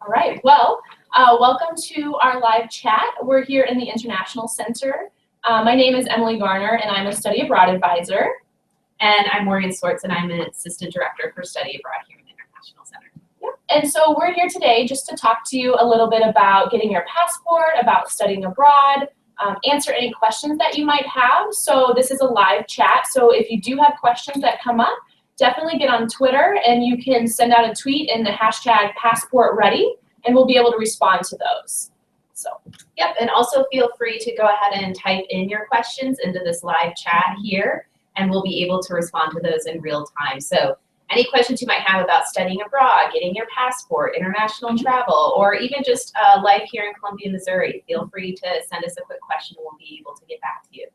All right, well, welcome to our live chat. We're here in the International Center. My name is Emily Garner, and I'm a study abroad advisor. And I'm Morgan Swartz, and I'm an assistant director for study abroad here in the International Center. Yep. And so we're here today just to talk to you a little bit about getting your passport, about studying abroad, answer any questions that you might have. So this is a live chat, so if you do have questions that come up, definitely get on Twitter and you can send out a tweet in the hashtag #PassportReady, and we'll be able to respond to those. So, yep, and also feel free to go ahead and type in your questions into this live chat here, and we'll be able to respond to those in real time. So any questions you might have about studying abroad, getting your passport, international travel, or even just life here in Columbia, Missouri, feel free to send us a quick question and we'll be able to get back to you.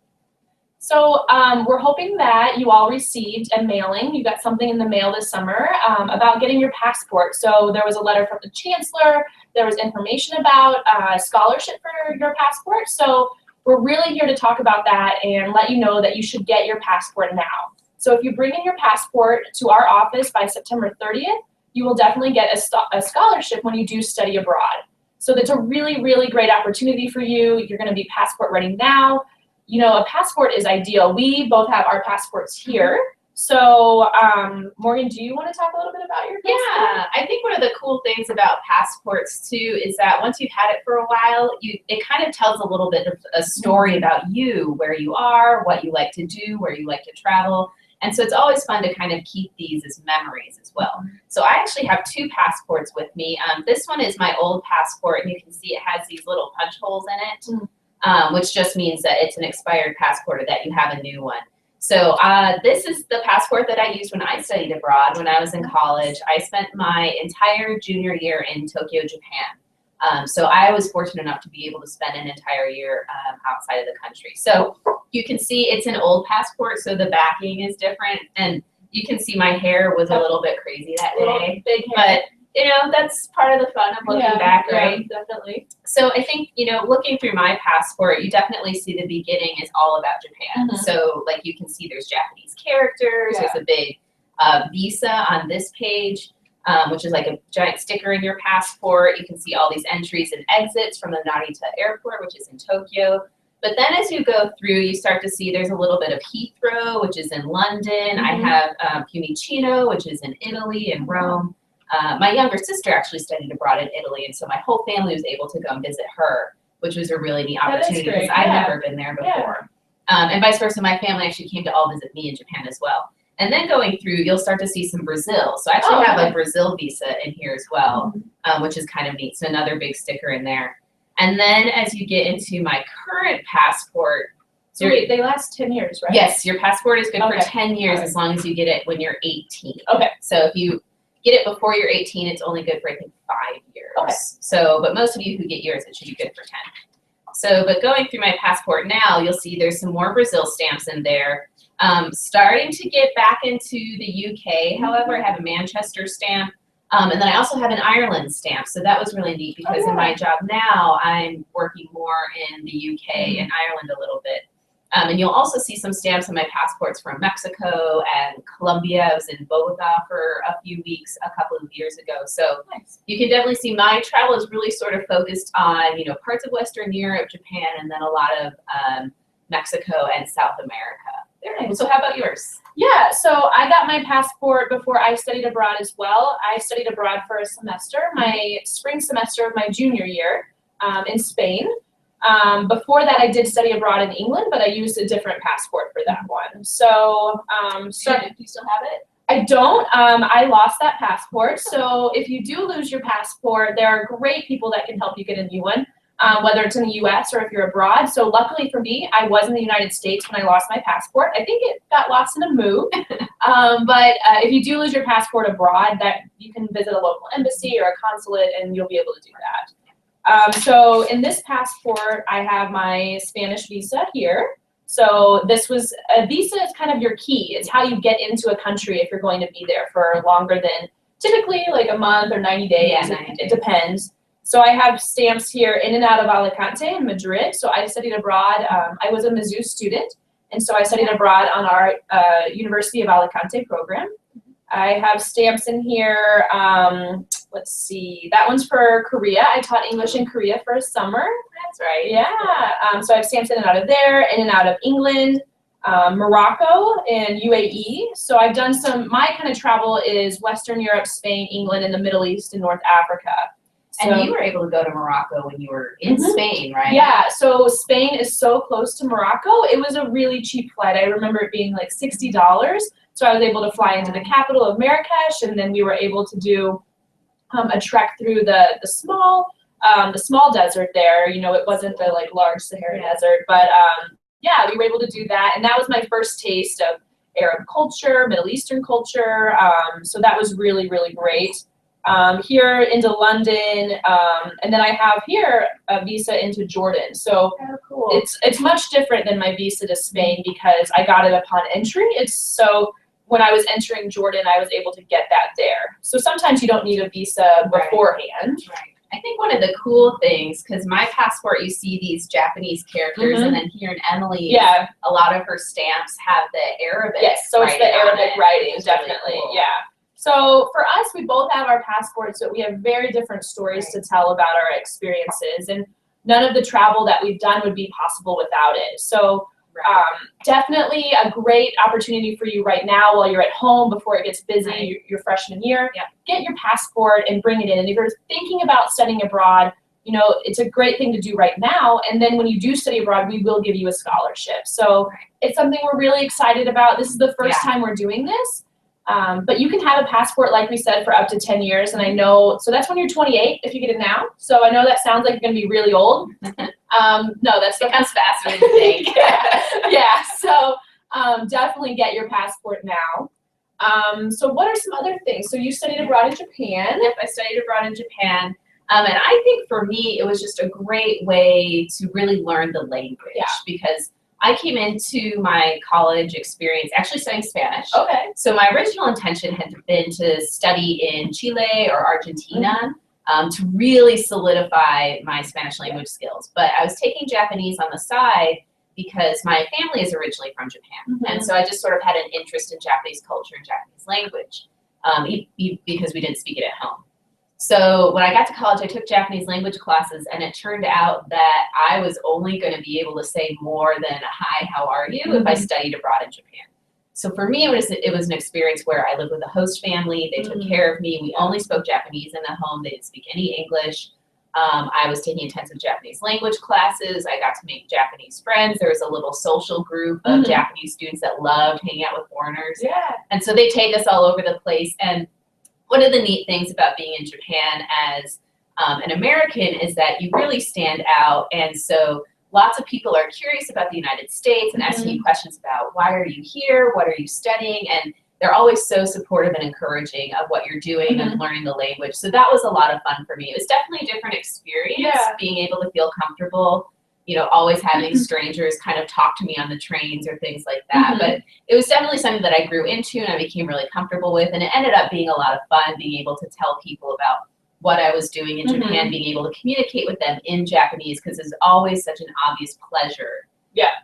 So we're hoping that you all received a mailing. You got something in the mail this summer about getting your passport. So there was a letter from the chancellor. There was information about a scholarship for your passport. So we're really here to talk about that and let you know that you should get your passport now. So if you bring in your passport to our office by September 30th, you will definitely get a scholarship when you do study abroad. So that's a really, really great opportunity for you. You're going to be passport ready now. You know, a passport is ideal. We both have our passports here. So, Morgan, do you want to talk a little bit about your passport? Yeah, I think one of the cool things about passports too is that once you've had it for a while, it kind of tells a little bit of a story about you, where you are, what you like to do, where you like to travel. And so it's always fun to kind of keep these as memories as well. So I actually have two passports with me. This one is my old passport, and you can see it has these little punch holes in it. Which just means that it's an expired passport or that you have a new one. So this is the passport that I used when I studied abroad when I was in college. I spent my entire junior year in Tokyo, Japan. So I was fortunate enough to be able to spend an entire year outside of the country. So you can see it's an old passport, so the backing is different. And you can see my hair was a little bit crazy that day. Big hair. But you know, that's part of the fun of looking back, right? Yeah, definitely. So I think, you know, looking through my passport, you definitely see the beginning is all about Japan. So like you can see there's Japanese characters, there's a big visa on this page, which is like a giant sticker in your passport. You can see all these entries and exits from the Narita airport, which is in Tokyo. But then as you go through, you start to see there's a little bit of Heathrow, which is in London. I have Fiumicino, which is in Italy and Rome. My younger sister actually studied abroad in Italy, and so my whole family was able to go and visit her, which was a really neat opportunity because I'd never been there before. And vice versa, my family actually came to all visit me in Japan as well. And then going through, you'll start to see some Brazil. So I actually have a Brazil visa in here as well, which is kind of neat. So another big sticker in there. And then as you get into my current passport, so wait, they last 10 years, right? Yes, your passport is good for 10 years as long as you get it when you're 18. Okay. So if you get it before you're 18, it's only good for, I think, 5 years. Okay. So, but most of you who get yours, it should be good for 10. So, but going through my passport now, you'll see there's some more Brazil stamps in there. Starting to get back into the UK, however, I have a Manchester stamp. And then I also have an Ireland stamp. So that was really neat because in my job now, I'm working more in the UK and Ireland a little bit. And you'll also see some stamps on my passports from Mexico and Colombia. I was in Bogota for a few weeks a couple of years ago. So you can definitely see my travel is really sort of focused on, you know, parts of Western Europe, Japan, and then a lot of Mexico and South America. Very nice. So how about yours? Yeah, so I got my passport before I studied abroad as well. I studied abroad for a semester, my spring semester of my junior year in Spain. Before that, I did study abroad in England, but I used a different passport for that one. So, do you still have it? I don't. I lost that passport. So if you do lose your passport, there are great people that can help you get a new one, whether it's in the U.S. or if you're abroad. So luckily for me, I was in the United States when I lost my passport. I think it got lost in a move. But if you do lose your passport abroad, that you can visit a local embassy or a consulate, and you'll be able to do that. So in this passport, I have my Spanish visa here. So this was, a visa is kind of your key. It's how you get into a country if you're going to be there for longer than typically like a month or 90 days. Yeah, 90 days. It depends. So I have stamps here in and out of Alicante and Madrid. So I studied abroad. I was a Mizzou student, and so I studied abroad on our University of Alicante program. I have stamps in here let's see, that one's for Korea. I taught English in Korea for a summer. That's right. Yeah. So I have stamps in and out of there, in and out of England, Morocco, and UAE. So I've done my kind of travel is Western Europe, Spain, England, and the Middle East and North Africa. So, and you were able to go to Morocco when you were in Spain, right? Yeah, so Spain is so close to Morocco. It was a really cheap flight. I remember it being like $60. So I was able to fly into the capital of Marrakesh, and then we were able to do a trek through the small desert there. You know, it wasn't the like large Sahara desert, but yeah, we were able to do that, and that was my first taste of Arab culture, Middle Eastern culture. So that was really, really great. Here into London, and then I have here a visa into Jordan. So cool. It's much different than my visa to Spain because I got it upon entry. So when I was entering Jordan, I was able to get that there. So sometimes you don't need a visa beforehand. Right. I think one of the cool things, because my passport, you see these Japanese characters, and then here in Emily's, a lot of her stamps have the Arabic. Yes, so it's the Arabic writing, definitely. Really cool. Yeah. So for us, we both have our passports, but we have very different stories to tell about our experiences, and none of the travel that we've done would be possible without it. So definitely a great opportunity for you right now while you're at home before it gets busy your freshman year. Get your passport and bring it in. And if you're thinking about studying abroad, you know, it's a great thing to do right now. And then when you do study abroad, we will give you a scholarship. So it's something we're really excited about. This is the first time we're doing this. But you can have a passport, like we said, for up to 10 years. And I know, so that's when you're 28 if you get it now. So I know that sounds like you're going to be really old. No, that's it comes faster than you think. Yeah, so definitely get your passport now. So what are some other things? So you studied abroad in Japan. Yep, I studied abroad in Japan. And I think for me, it was just a great way to really learn the language because I came into my college experience actually studying Spanish. Okay. So my original intention had been to study in Chile or Argentina to really solidify my Spanish language skills. But I was taking Japanese on the side because my family is originally from Japan. And so I just sort of had an interest in Japanese culture and Japanese language because we didn't speak it at home. So when I got to college, I took Japanese language classes, and it turned out that I was only going to be able to say more than "Hi, how are you?" if I studied abroad in Japan. So for me, it was an experience where I lived with a host family. They took care of me. We only spoke Japanese in the home. They didn't speak any English. I was taking intensive Japanese language classes. I got to make Japanese friends. There was a little social group of Japanese students that loved hanging out with foreigners. And so they take us all over the place. And one of the neat things about being in Japan as an American is that you really stand out. And so lots of people are curious about the United States and asking you questions about why are you here? What are you studying? And they're always so supportive and encouraging of what you're doing and learning the language. So that was a lot of fun for me. It was definitely a different experience, being able to feel comfortable, you know, always having strangers kind of talk to me on the trains or things like that. But it was definitely something that I grew into and I became really comfortable with. And it ended up being a lot of fun being able to tell people about what I was doing in Japan, being able to communicate with them in Japanese, because it's always such an obvious pleasure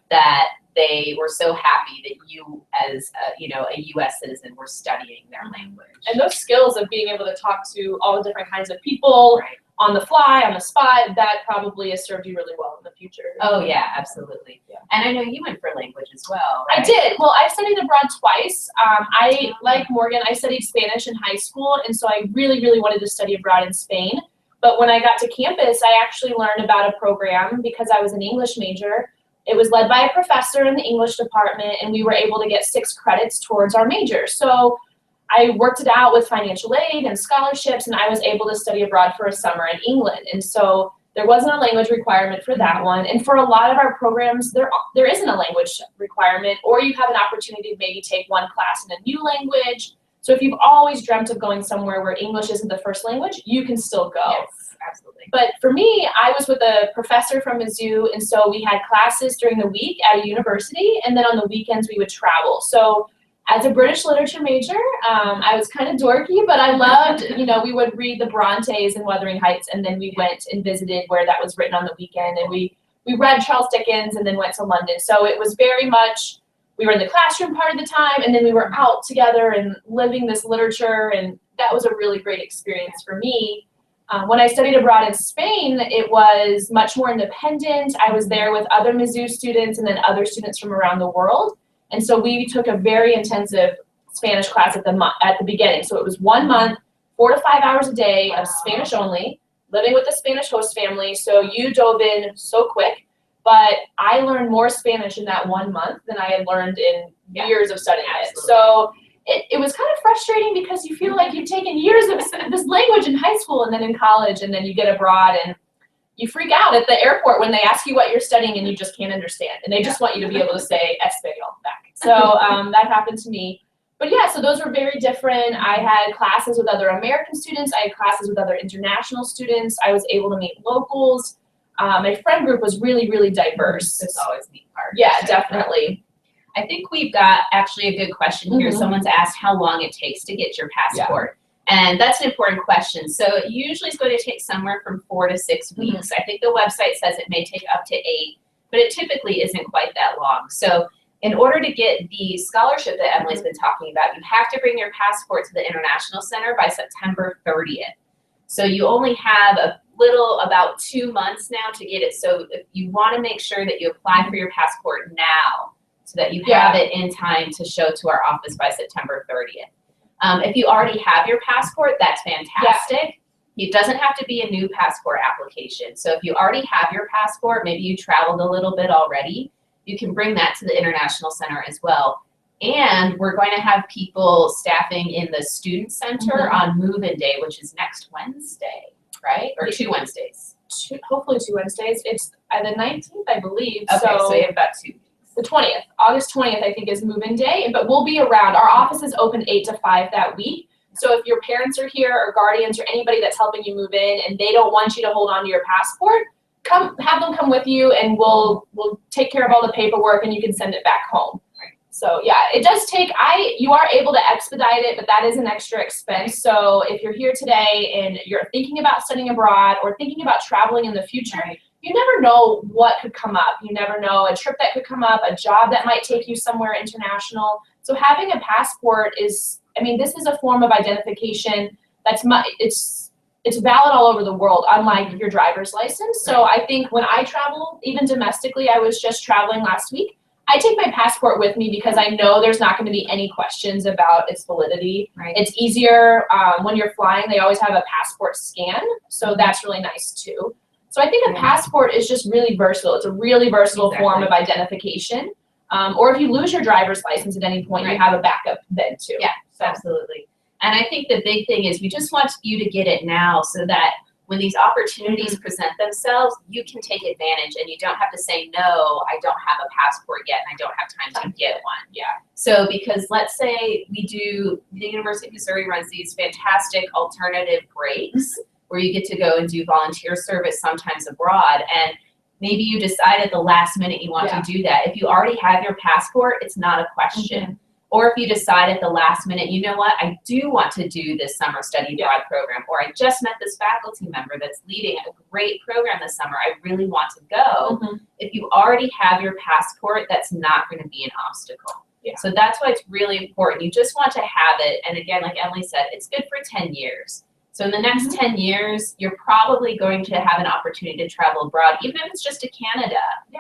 that they were so happy that you, as you know, a U.S. citizen, were studying their language. And those skills of being able to talk to all the different kinds of people on the fly, on the spot, that probably has served you really well in the future. Oh yeah, absolutely. And I know you went for language as well, right? I did. Well, I studied abroad twice. Like Morgan, I studied Spanish in high school, and so I really, really wanted to study abroad in Spain. But when I got to campus, I actually learned about a program because I was an English major. It was led by a professor in the English department, and we were able to get 6 credits towards our major. So I worked it out with financial aid and scholarships, and I was able to study abroad for a summer in England. And so there wasn't a language requirement for that one. And for a lot of our programs, there isn't a language requirement, or you have an opportunity to maybe take one class in a new language. So if you've always dreamt of going somewhere where English isn't the first language, you can still go. Yes, absolutely. But for me, I was with a professor from Mizzou, and so we had classes during the week at a university, and then on the weekends we would travel. So as a British literature major, I was kind of dorky, but I loved, you know, we would read the Brontes and Wuthering Heights, and then we went and visited where that was written on the weekend, and we read Charles Dickens and then went to London. So it was very much, we were in the classroom part of the time, and then we were out together and living this literature, and that was a really great experience for me. When I studied abroad in Spain, it was much more independent. I was there with other Mizzou students and then other students from around the world. And so we took a very intensive Spanish class at the beginning. So it was 1 month, 4 to 5 hours a day of Spanish only, living with the Spanish host family. So you dove in so quick, but I learned more Spanish in that 1 month than I had learned in years of studying it. So it was kind of frustrating because you feel like you've taken years of this language in high school and then in college, and then you get abroad and you freak out at the airport when they ask you what you're studying and you just can't understand. And they just want you to be able to say Espanol back. So that happened to me. But yeah, so those were very different. I had classes with other American students. I had classes with other international students. I was able to meet locals. My friend group was really, really diverse. That's always the neat part. Yeah, definitely. I think we've got actually a good question here. Someone's asked how long it takes to get your passport. And that's an important question. So it usually is going to take somewhere from 4 to 6 weeks. I think the website says it may take up to 8, but it typically isn't quite that long. So in order to get the scholarship that Emily's been talking about, you have to bring your passport to the International Center by September 30th. So you only have about 2 months now to get it. So if you want to make sure that you apply for your passport now so that you have it in time to show to our office by September 30th. If you already have your passport, that's fantastic. It doesn't have to be a new passport application. So if you already have your passport, maybe you traveled a little bit already, you can bring that to the International Center as well. And we're going to have people staffing in the Student Center on move-in day, which is next Wednesday, right? Or 2 Wednesdays. Hopefully 2 Wednesdays. It's the 19th, I believe. Okay, so you have about 2 weeks. The 20th, August 20th, I think, is move-in day, but we'll be around. Our office is open 8 to 5 that week. So if your parents are here or guardians or anybody that's helping you move in and they don't want you to hold on to your passport, have them come with you and we'll take care of all the paperwork and you can send it back home. So yeah, it does take, you are able to expedite it, but that is an extra expense. So if you're here today and you're thinking about studying abroad or thinking about traveling in the future, you never know what could come up. You never know a trip that could come up, a job that might take you somewhere international. So having a passport is, this is a form of identification that's it's valid all over the world, unlike your driver's license. So I think when I travel, even domestically, I was just traveling last week, I take my passport with me because I know there's not going to be any questions about its validity. It's easier when you're flying. They always have a passport scan, so that's really nice too. So I think a passport is just really versatile. It's a really versatile form of identification. Or if you lose your driver's license at any point, you have a backup then too. Yeah, absolutely. And I think the big thing is we just want you to get it now so that when these opportunities present themselves, you can take advantage and you don't have to say, no, I don't have a passport yet and I don't have time to get one. So because let's say the University of Missouri runs these fantastic alternative breaks where you get to go and do volunteer service sometimes abroad, and maybe you decide at the last minute you want to do that. If you already have your passport, it's not a question. Or if you decide at the last minute, you know what, I do want to do this summer study abroad program, or I just met this faculty member that's leading a great program this summer, I really want to go. If you already have your passport, that's not going to be an obstacle. So that's why it's really important. You just want to have it. And again, like Emily said, it's good for 10 years. So in the next 10 years, you're probably going to have an opportunity to travel abroad, even if it's just to Canada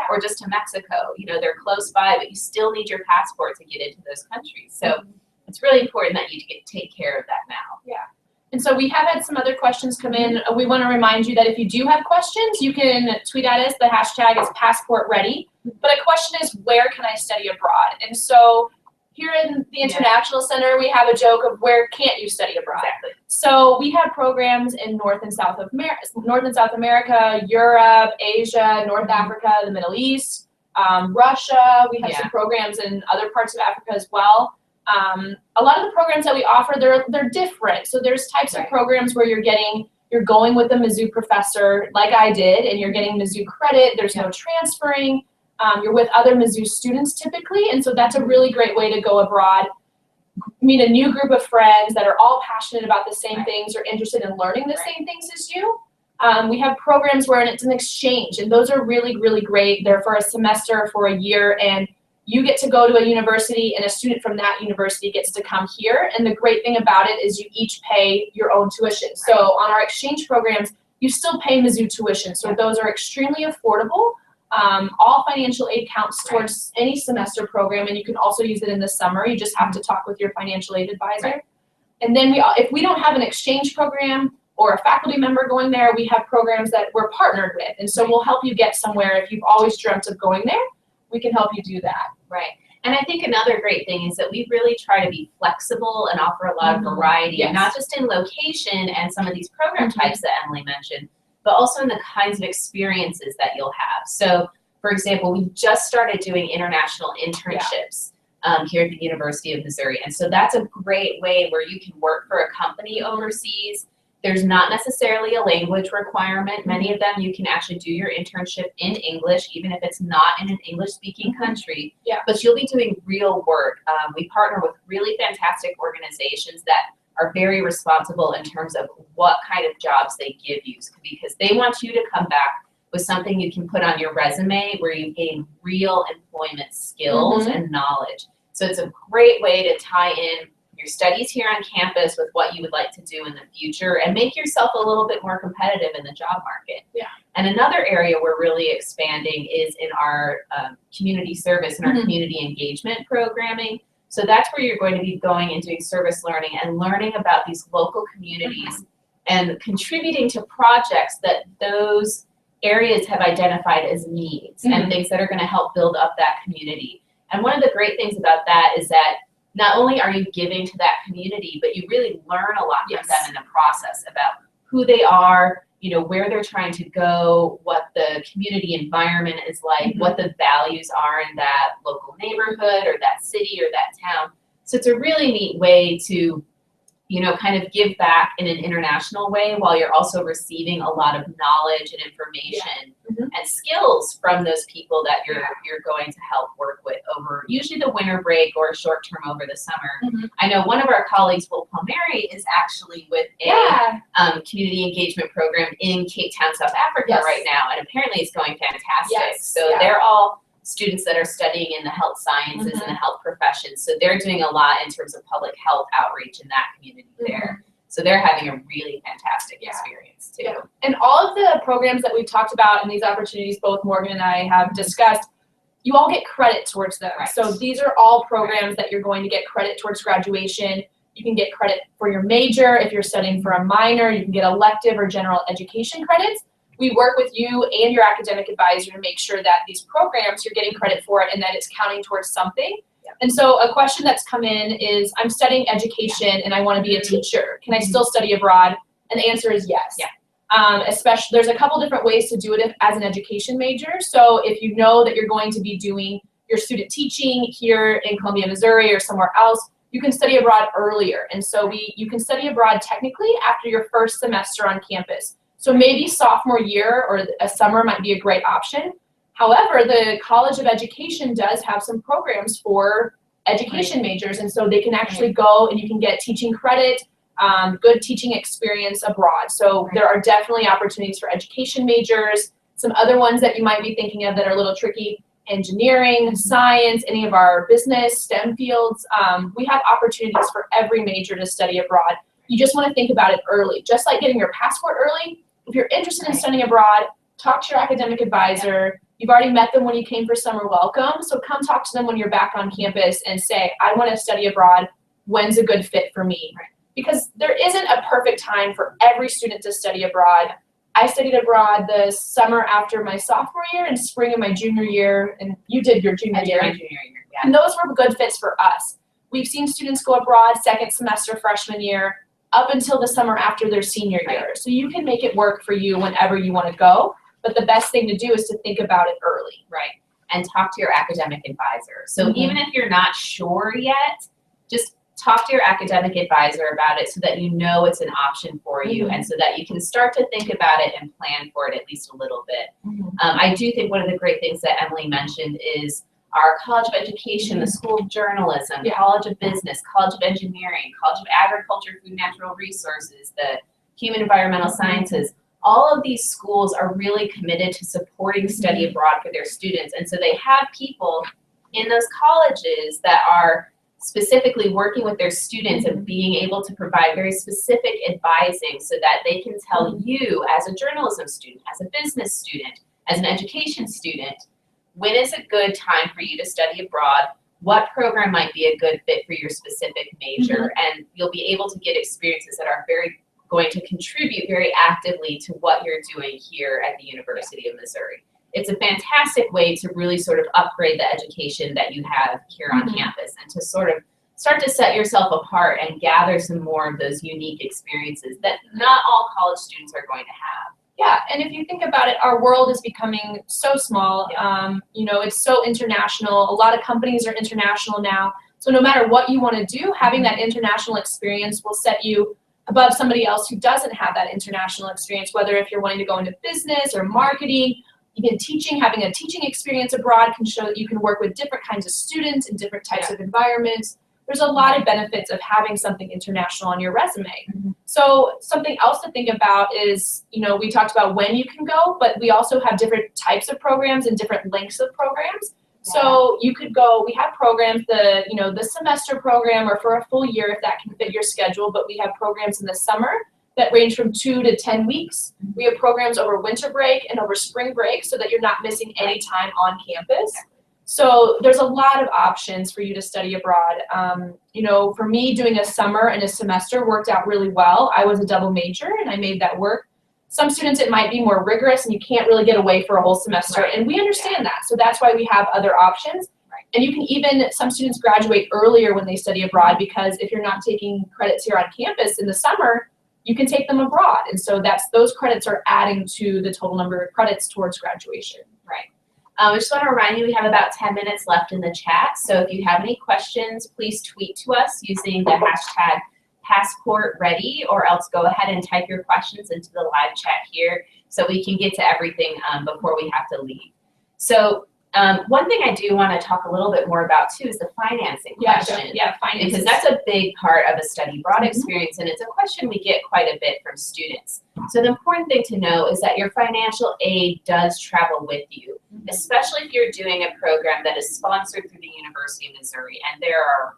or just to Mexico. They're close by, but you still need your passport to get into those countries. So it's really important that you take care of that now. And so we have had some other questions come in. We want to remind you that if you do have questions, you can tweet at us. The hashtag is passportready. But a question is, where can I study abroad? And so here in the International Center, we have a joke of where can't you study abroad? So we have programs in North and South America, Europe, Asia, North Africa, the Middle East, Russia. We have some programs in other parts of Africa as well. A lot of the programs that we offer, they're different. So there's types of programs where you're going with a Mizzou professor like I did, and you're getting Mizzou credit. There's no transferring. You're with other Mizzou students typically, and so that's a really great way to go abroad, meet a new group of friends that are all passionate about the same things or interested in learning the same things as you. We have programs where it's an exchange, and those are really, really great. They're for a semester, for a year, and you get to go to a university and a student from that university gets to come here. And the great thing about it is you each pay your own tuition. So on our exchange programs, you still pay Mizzou tuition. So those are extremely affordable. All financial aid counts towards any semester program, and you can also use it in the summer. You just have to talk with your financial aid advisor. And then if we don't have an exchange program or a faculty member going there, we have programs that we're partnered with. And so we'll help you get somewhere. If you've always dreamt of going there, we can help you do that. Right. And I think another great thing is that we really try to be flexible and offer a lot of variety, not just in location and some of these program types that Emily mentioned, but also in the kinds of experiences that you'll have. So, for example, we just started doing international internships here at the University of Missouri. And so that's a great way where you can work for a company overseas. There's not necessarily a language requirement. Many of them you can actually do your internship in English, even if it's not in an English-speaking country. But you'll be doing real work. We partner with really fantastic organizations that are very responsible in terms of what kind of jobs they give you, because they want you to come back with something you can put on your resume where you gain real employment skills and knowledge. So it's a great way to tie in your studies here on campus with what you would like to do in the future and make yourself a little bit more competitive in the job market. And another area we're really expanding is in our community service and our community engagement programming. So that's where you're going to be going and doing service learning and learning about these local communities and contributing to projects that those areas have identified as needs and things that are going to help build up that community. And one of the great things about that is that not only are you giving to that community, but you really learn a lot from them in the process about who they are, you know, where they're trying to go, what the community environment is like, what the values are in that local neighborhood or that city or that town. So it's a really neat way to, you know, kind of give back in an international way while you're also receiving a lot of knowledge and information and skills from those people that you're going to help work with over usually the winter break or short term over the summer. I know one of our colleagues, Will Palmieri, is actually with a community engagement program in Cape Town, South Africa right now, and apparently it's going fantastic. So they're all students that are studying in the health sciences and the health professions. So they're doing a lot in terms of public health outreach in that community there. So they're having a really fantastic experience too. And all of the programs that we've talked about and these opportunities both Morgan and I have discussed, you all get credit towards them. So these are all programs that you're going to get credit towards graduation. You can get credit for your major. If you're studying for a minor, you can get elective or general education credits. We work with you and your academic advisor to make sure that these programs, you're getting credit for it and that it's counting towards something. And so a question that's come in is, I'm studying education and I want to be a teacher. Can I still study abroad? And the answer is yes. Especially, there's a couple different ways to do it as an education major. So if you know that you're going to be doing your student teaching here in Columbia, Missouri or somewhere else, you can study abroad earlier. And so you can study abroad technically after your first semester on campus. So maybe sophomore year or a summer might be a great option. However, the College of Education does have some programs for education majors, and so they can actually go and you can get teaching credit, good teaching experience abroad. So there are definitely opportunities for education majors. Some other ones that you might be thinking of that are a little tricky: engineering, science, any of our business, STEM fields. We have opportunities for every major to study abroad. You just want to think about it early. Just like getting your passport early, if you're interested in studying abroad, talk to your academic advisor. You've already met them when you came for summer welcome, so come talk to them when you're back on campus and say, I want to study abroad. When's a good fit for me? Because there isn't a perfect time for every student to study abroad. I studied abroad the summer after my sophomore year and spring of my junior year, and you did your junior year. And those were good fits for us. We've seen students go abroad second semester freshman year up until the summer after their senior year. So you can make it work for you whenever you want to go. But the best thing to do is to think about it early. And talk to your academic advisor. So even if you're not sure yet, just talk to your academic advisor about it so that you know it's an option for you and so that you can start to think about it and plan for it at least a little bit. I do think one of the great things that Emily mentioned is our College of Education, the School of Journalism, College of Business, College of Engineering, College of Agriculture, Food and Natural Resources, the Human Environmental Sciences. All of these schools are really committed to supporting study abroad for their students. And so they have people in those colleges that are specifically working with their students and being able to provide very specific advising so that they can tell you as a journalism student, as a business student, as an education student, when is a good time for you to study abroad, what program might be a good fit for your specific major, and you'll be able to get experiences that are going to contribute very actively to what you're doing here at the University of Missouri. It's a fantastic way to really sort of upgrade the education that you have here on campus and to sort of start to set yourself apart and gather some more of those unique experiences that not all college students are going to have. Yeah, and if you think about it, our world is becoming so small. You know, it's so international. A lot of companies are international now. So no matter what you want to do, having that international experience will set you above somebody else who doesn't have that international experience, whether if you're wanting to go into business or marketing. Even teaching, having a teaching experience abroad can show that you can work with different kinds of students in different types of environments. There's a lot of benefits of having something international on your resume. So something else to think about is, you know, we talked about when you can go, but we also have different types of programs and different lengths of programs. So you could go, we have programs, the semester program or for a full year if that can fit your schedule, but we have programs in the summer that range from 2 to 10 weeks. We have programs over winter break and over spring break so that you're not missing any time on campus. So there's a lot of options for you to study abroad. You know, for me, doing a summer and a semester worked out really well. I was a double major and I made that work. Some students, it might be more rigorous and you can't really get away for a whole semester. And we understand that. So that's why we have other options. And you can even, some students graduate earlier when they study abroad because if you're not taking credits here on campus in the summer, you can take them abroad. And so those credits are adding to the total number of credits towards graduation. Right. I just want to remind you we have about 10 minutes left in the chat. So if you have any questions, please tweet to us using the hashtag #PassportReady, or else go ahead and type your questions into the live chat here so we can get to everything before we have to leave. So one thing I do want to talk a little bit more about too is the financing question. Yeah, finances. Because that's a big part of a study abroad experience, and it's a question we get quite a bit from students. So the important thing to know is that your financial aid does travel with you, especially if you're doing a program that is sponsored through the University of Missouri, and there are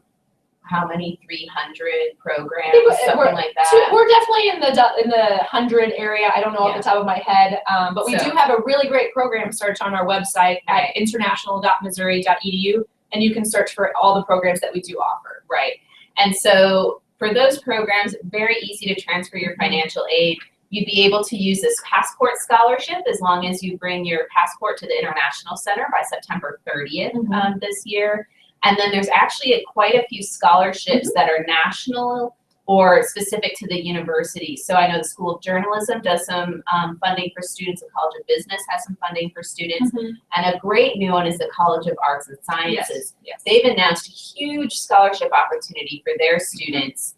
how many 300 programs, something like that. We're definitely in the 100 area. I don't know off the top of my head, but we do have a really great program search on our website at international.missouri.edu, and you can search for all the programs that we do offer. Right, and so for those programs, very easy to transfer your financial aid. You'd be able to use this passport scholarship as long as you bring your passport to the International Center by September 30th this year. And then there's actually quite a few scholarships that are national or specific to the university. So I know the School of Journalism does some funding for students. The College of Business has some funding for students. And a great new one is the College of Arts and Sciences. They've announced a huge scholarship opportunity for their students.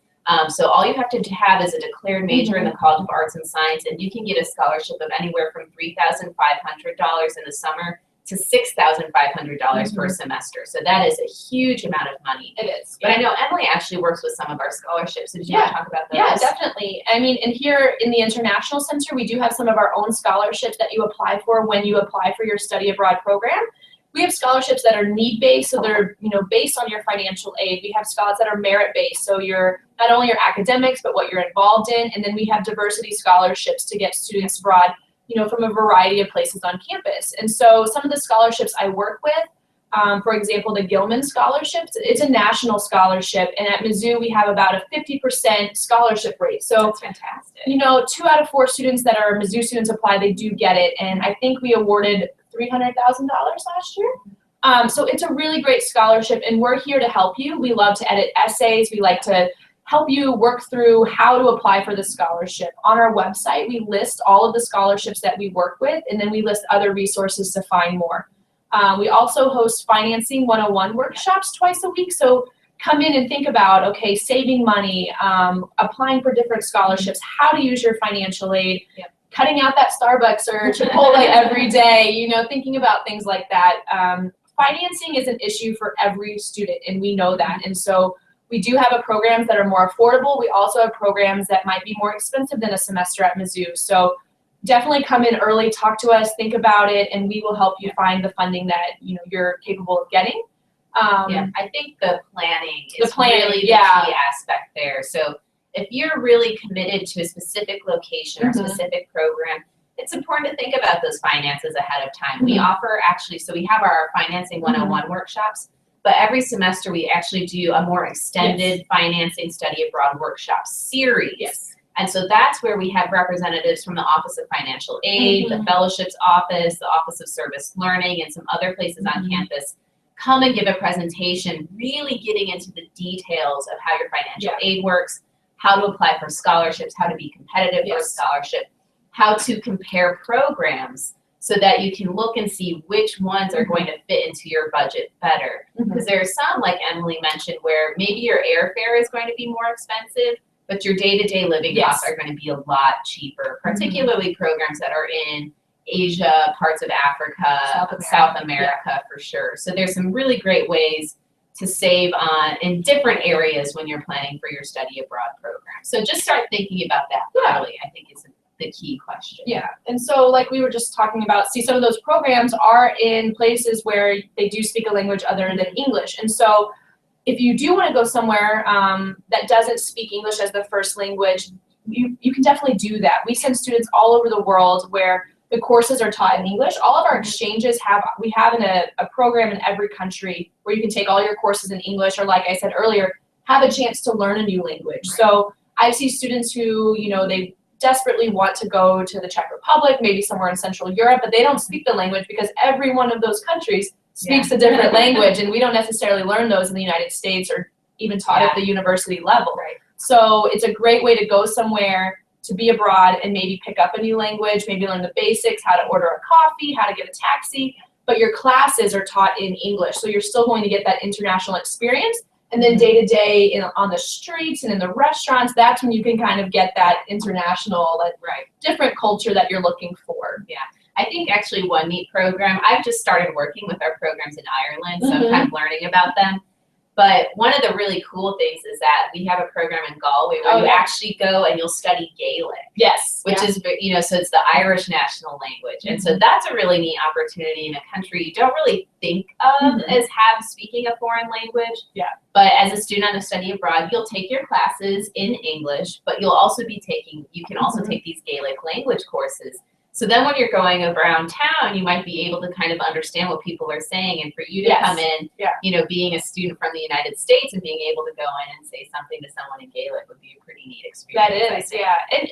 So all you have to have is a declared major in the College of Arts and Science, and you can get a scholarship of anywhere from $3,500 in the summer to $6,500 per semester. So that is a huge amount of money. It is. But I know Emily actually works with some of our scholarships. So did you want to talk about those? Yeah, definitely. I mean, and here in the International Center, we do have some of our own scholarships that you apply for when you apply for your study abroad program. We have scholarships that are need-based, so they're based on your financial aid. We have scholarships that are merit-based, so you're not only your academics, but what you're involved in. And then we have diversity scholarships to get students abroad from a variety of places on campus. And so some of the scholarships I work with, for example, the Gilman scholarships, it's a national scholarship. And at Mizzou, we have about a 50% scholarship rate. So that's fantastic. 2 out of 4 students that are Mizzou students apply, they do get it. And I think we awarded $300,000 last year. So it's a really great scholarship, and we're here to help you. We love to edit essays. We like to help you work through how to apply for the scholarship. On our website, we list all of the scholarships that we work with, and then we list other resources to find more. We also host Financing 101 workshops twice a week, so come in and think about, okay, saving money, applying for different scholarships, how to use your financial aid, cutting out that Starbucks or Chipotle every day, thinking about things like that. Financing is an issue for every student, and we know that. And so we do have programs that are more affordable. We also have programs that might be more expensive than a semester at Mizzou. So definitely come in early, talk to us, think about it, and we will help you find the funding that you're capable of getting. I think the planning is planning, really the key aspect there. So if you're really committed to a specific location or specific program, it's important to think about those finances ahead of time. We offer so we have our Financing 101 workshops, but every semester we actually do a more extended financing study abroad workshop series. And so that's where we have representatives from the Office of Financial Aid, the Fellowships Office, the Office of Service Learning, and some other places on campus come and give a presentation really getting into the details of how your financial aid works, how to apply for scholarships, how to be competitive for a scholarship, how to compare programs so that you can look and see which ones are going to fit into your budget better. Because there are some, like Emily mentioned, where maybe your airfare is going to be more expensive, but your day-to-day living costs are going to be a lot cheaper, particularly programs that are in Asia, parts of Africa, South America for sure. So there's some really great ways to save on in different areas when you're planning for your study abroad program. So just start thinking about that early, I think is the key question. Yeah, and so like we were just talking about, see, some of those programs are in places where they do speak a language other than English. And so if you do want to go somewhere that doesn't speak English as the first language, you can definitely do that. We send students all over the world where the courses are taught in English. All of our exchanges we have a program in every country where you can take all your courses in English, or like I said earlier, have a chance to learn a new language. So I see students who, they desperately want to go to the Czech Republic, maybe somewhere in Central Europe, but they don't speak the language because every one of those countries speaks a different language, and we don't necessarily learn those in the United States or even taught at the university level. So it's a great way to go somewhere to be abroad and maybe pick up a new language, maybe learn the basics, how to order a coffee, how to get a taxi, but your classes are taught in English. So you're still going to get that international experience. And then day to day on the streets and in the restaurants, that's when you can kind of get that international, different culture that you're looking for. Yeah. I think actually one neat program, I've just started working with our programs in Ireland, so I'm kind of learning about them. But one of the really cool things is that we have a program in Galway where you actually go and you'll study Gaelic. Yes. Which is, so it's the Irish national language. And so that's a really neat opportunity in a country you don't really think of as speaking a foreign language. Yeah. But as a student on a study abroad, you'll take your classes in English, but you'll also be you can also take these Gaelic language courses. So then when you're going around town, you might be able to kind of understand what people are saying. And for you to come in, being a student from the United States and being able to go in and say something to someone in Gaelic would be a pretty neat experience. That is, yeah. And,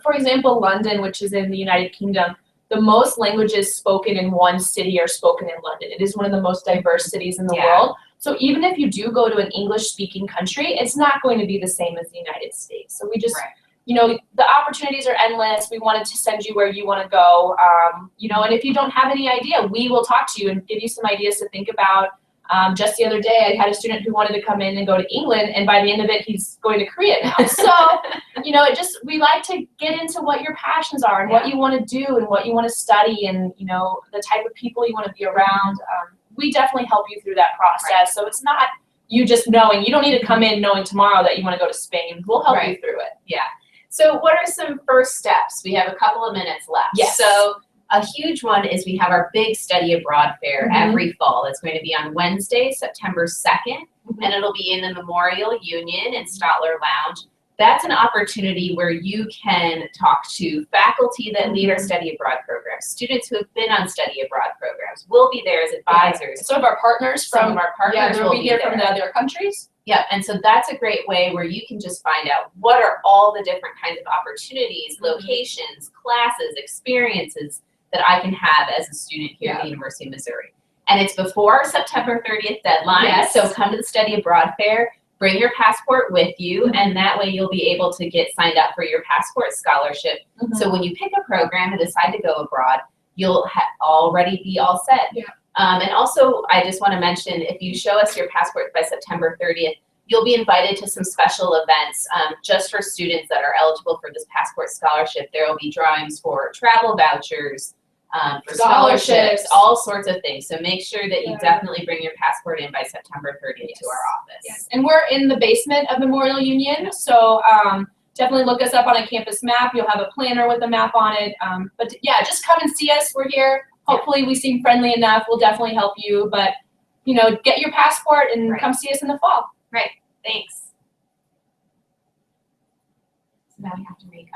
for example, London, which is in the United Kingdom, the most languages spoken in one city are spoken in London. It is one of the most diverse cities in the world. So even if you do go to an English-speaking country, it's not going to be the same as the United States. So we just... the opportunities are endless. We wanted to send you where you want to go, and if you don't have any idea, we will talk to you and give you some ideas to think about. Just the other day, I had a student who wanted to come in and go to England, and by the end of it, he's going to Korea now. So, we like to get into what your passions are and what you want to do and what you want to study and, the type of people you want to be around. We definitely help you through that process. So it's not you just knowing. You don't need to come in knowing tomorrow that you want to go to Spain. We'll help you through it. Yeah. So what are some first steps? We have a couple of minutes left. Yes. So a huge one is we have our big study abroad fair every fall. It's going to be on Wednesday, September 2nd, and it'll be in the Memorial Union in Stotler Lounge. That's an opportunity where you can talk to faculty that lead our study abroad programs, students who have been on study abroad programs. We'll be there as advisors. Some of our partners will be here there. From the other countries. Yeah, and so that's a great way where you can just find out what are all the different kinds of opportunities, locations, classes, experiences that I can have as a student here at the University of Missouri. And it's before our September 30th deadline, so come to the Study Abroad Fair, bring your passport with you, and that way you'll be able to get signed up for your passport scholarship. So when you pick a program and decide to go abroad, you'll already be all set. Yeah. And also, I just want to mention, if you show us your passport by September 30th, you'll be invited to some special events just for students that are eligible for this passport scholarship. There will be drawings for travel vouchers, for scholarships, all sorts of things. So make sure that you definitely bring your passport in by September 30th to our office. Yes. And we're in the basement of Memorial Union, so definitely look us up on a campus map. You'll have a planner with a map on it. But yeah, just come and see us. We're here. Hopefully we seem friendly enough. We'll definitely help you. But you know, get your passport and Right. come see us in the fall. Right. Thanks. So now we have to make